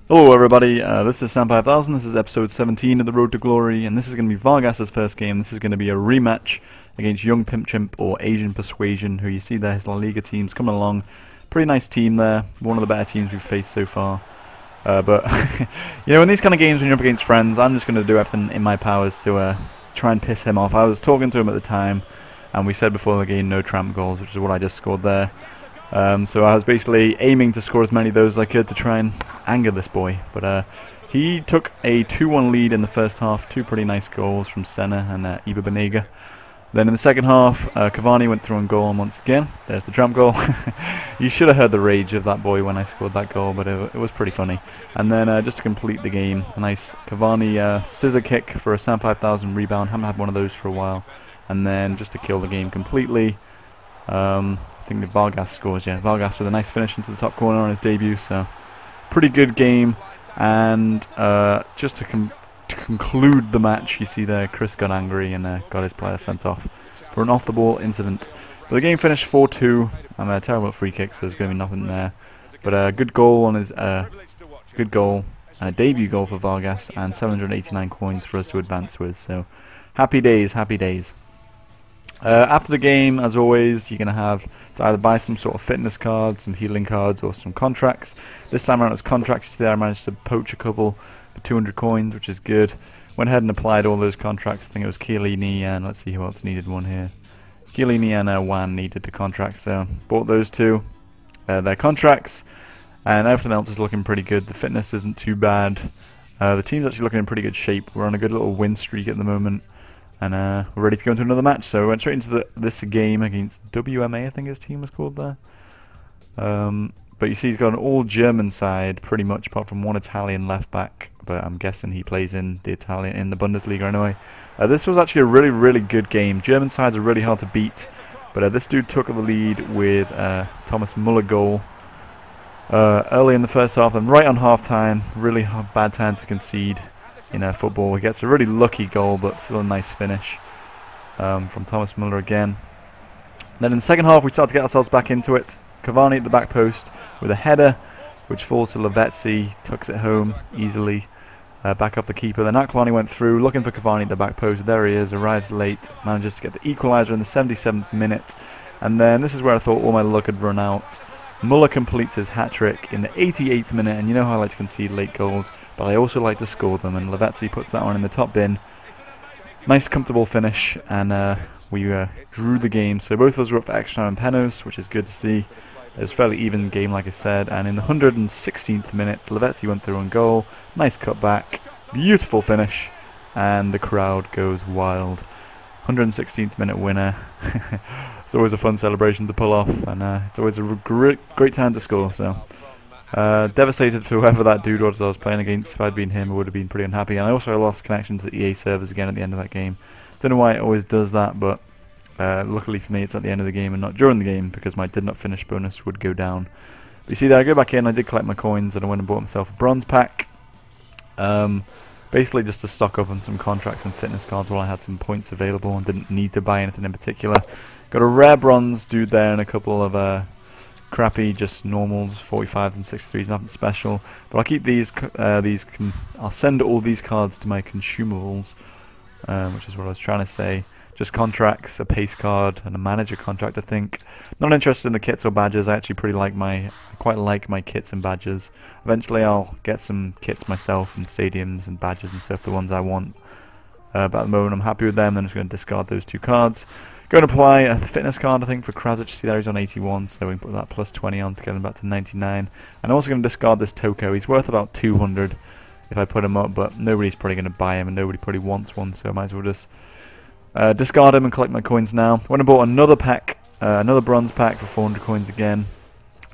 Hello everybody, this is Sam5000, this is episode 17 of the Road to Glory, and this is going to be Vargas's first game. This is going to be a rematch against young PimpChimp or Asian Persuasion, who you see there, his La Liga team's coming along. Pretty nice team there, one of the better teams we've faced so far. But, you know, in these kind of games when you're up against friends, I'm just going to do everything in my powers to try and piss him off. I was talking to him at the time, and we said before the game no tramp goals, which is what I just scored there. So I was basically aiming to score as many of those as I could to try and anger this boy. But he took a 2-1 lead in the first half, two pretty nice goals from Senna and Iba Banega. Then in the second half, Cavani went through on goal, and once again, there's the tramp goal. You should have heard the rage of that boy when I scored that goal, but it was pretty funny. And then just to complete the game, a nice Cavani scissor kick for a Sam5000 rebound. Haven't had one of those for a while. And then just to kill the game completely, I think that Vargas scores, yeah. Vargas with a nice finish into the top corner on his debut, so pretty good game. And just to conclude the match, you see there Chris got angry and got his player sent off for an off-the-ball incident. But the game finished 4-2. I'm terrible at free kicks, so there's going to be nothing there. But a good goal on his good goal, a debut goal for Vargas, and 789 coins for us to advance with. So happy days, happy days. After the game, as always, you're going to have to either buy some sort of fitness cards, some healing cards, or some contracts. This time around it was contracts. There I managed to poach a couple for 200 coins, which is good. Went ahead and applied all those contracts. I think it was Chiellini and let's see who else needed one here. Chiellini and Juan needed the contracts, so bought those two. Their contracts, and everything else is looking pretty good. The fitness isn't too bad. The team's actually looking in pretty good shape. We're on a good little win streak at the moment. And we're ready to go into another match, so we went straight into this game against WMA, I think his team was called there. But you see he's got an all-German side, pretty much, apart from one Italian left-back. But I'm guessing he plays in the Bundesliga anyway. This was actually a really, really good game. German sides are really hard to beat. But this dude took the lead with Thomas Muller goal early in the first half, and right on half-time, really bad time to concede. In football, he gets a really lucky goal, but still a nice finish from Thomas Muller again. Then in the second half, we start to get ourselves back into it. Cavani at the back post with a header, which falls to Lavezzi, tucks it home easily, back off the keeper. Then Aklani went through, looking for Cavani at the back post. There he is, arrives late, manages to get the equaliser in the 77th minute. And then this is where I thought all my luck had run out. Muller completes his hat-trick in the 88th minute, and you know how I like to concede late goals, but I also like to score them, and Lavezzi puts that one in the top bin. Nice comfortable finish, and we drew the game, so both of us were up for extra time and penalties, which is good to see. It was a fairly even game, like I said, and in the 116th minute, Lavezzi went through on goal, nice cutback, beautiful finish, and the crowd goes wild. 116th minute winner. It's always a fun celebration to pull off, and it's always a great time to score. So devastated for whoever that dude was I was playing against. If I'd been him, I would have been pretty unhappy. And I also lost connection to the EA servers again at the end of that game. Don't know why it always does that, but luckily for me it's at the end of the game and not during the game, because my did not finish bonus would go down. But you see there, I go back in, I did collect my coins, and I went and bought myself a bronze pack. Basically just to stock up on some contracts and fitness cards while I had some points available and didn't need to buy anything in particular. Got a rare bronze dude there and a couple of crappy, just normals, 45s and 63s, nothing special. But I'll keep these. I'll send all these cards to my consumables, which is what I was trying to say. Just contracts, a pace card, and a manager contract, I think. Not interested in the kits or badges. I actually quite like my kits and badges. Eventually I'll get some kits myself and stadiums and badges and stuff, the ones I want. But at the moment I'm happy with them. Then I'm just going to discard those two cards. Go and apply a fitness card, I think, for Krasic. See there, he's on 81, so we can put that plus 20 on to get him back to 99. And I'm also going to discard this Toko. He's worth about 200 if I put him up, but nobody's probably going to buy him, and nobody probably wants one, so I might as well just discard him and collect my coins now. When I bought another pack, another bronze pack for 400 coins again,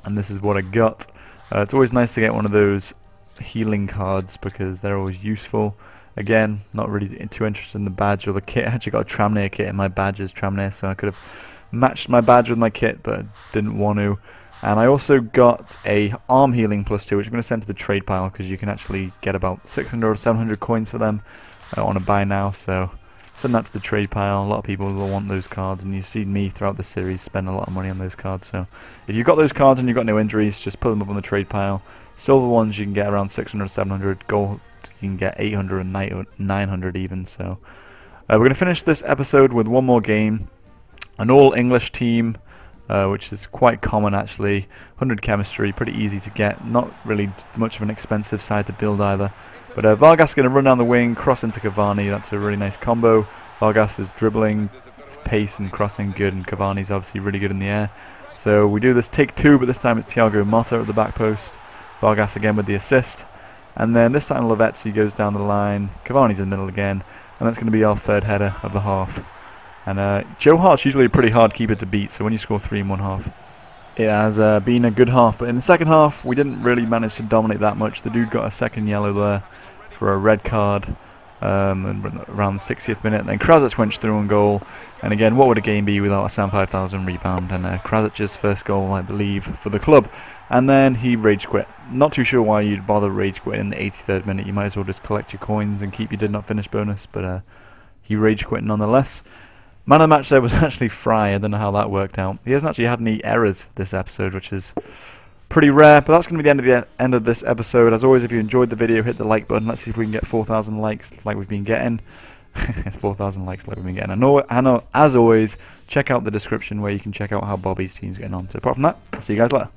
and this is what I got. It's always nice to get one of those healing cards because they're always useful. Again, not really too interested in the badge or the kit. I actually got a Tramnir kit and my badge is Tramnir, so I could have matched my badge with my kit, but didn't want to. And I also got a arm healing +2, which I'm going to send to the trade pile because you can actually get about 600 or 700 coins for them on a buy now. So send that to the trade pile. A lot of people will want those cards, and you've seen me throughout the series spend a lot of money on those cards. So if you've got those cards and you've got no injuries, just put them up on the trade pile. Silver ones you can get around 600, 700. Gold you can get 800 and 900 even. So we're going to finish this episode with one more game. An all-English team, which is quite common actually. 100 chemistry, pretty easy to get. Not really much of an expensive side to build either. But Vargas is going to run down the wing, cross into Cavani. That's a really nice combo. Vargas is dribbling, his pace and crossing good, and Cavani's obviously really good in the air. So we do this take two, but this time it's Thiago Motta at the back post. Vargas again with the assist. And then this time Lavezzi goes down the line. Cavani's in the middle again. And that's going to be our third header of the half. And Joe Hart's usually a pretty hard keeper to beat, so when you score 3 in one half, it has been a good half. But in the second half, we didn't really manage to dominate that much. The dude got a second yellow there for a red card around the 60th minute. And then Krasic went through on goal. And again, what would a game be without a Sam 5000 rebound? And Krasic's first goal, I believe, for the club. And then he rage quit. Not too sure why you'd bother rage quit in the 83rd minute. You might as well just collect your coins and keep your did not finish bonus. But he rage quit nonetheless. Man of the match there was actually Fry. I don't know how that worked out. He hasn't actually had any errors this episode, which is pretty rare. But that's going to be the end of this episode. As always, if you enjoyed the video, hit the like button. Let's see if we can get 4,000 likes like we've been getting. 4,000 likes like we've been getting. And as always, check out the description where you can check out how Bobby's team's getting on. So apart from that, I'll see you guys later.